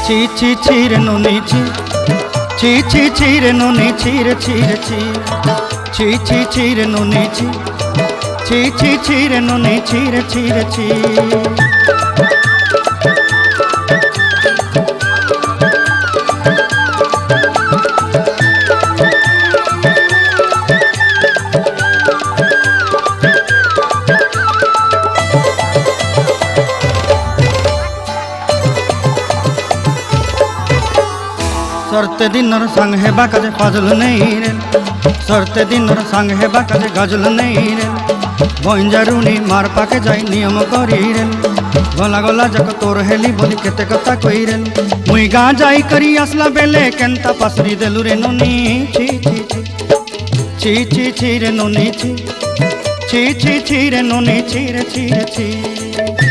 ছি ছি ছি রে নুনি ছি ছি ছি ছি রে নুনি ছি রে ছি রে ছি ছি ছি ছি রে নুনি ছি ছি ছি ছি রে নুনি ছি রে ছি রে ছি। सरते दिनर संग हेबा काजे फाजल नहीं रे सरते दिनर संग हेबा काजे गजल नहीं रे बंजारुनी मार पाके जाई नियम करी रे गला गला जक तोर हेली बोली केते कथा कई रे मुई गा जाई करी असला बेले केंता पासरी देलु रे नुनी छी छी छी छी छी छी रे नुनी छी छी छी छी रे नुनी छी रे छी रे छी।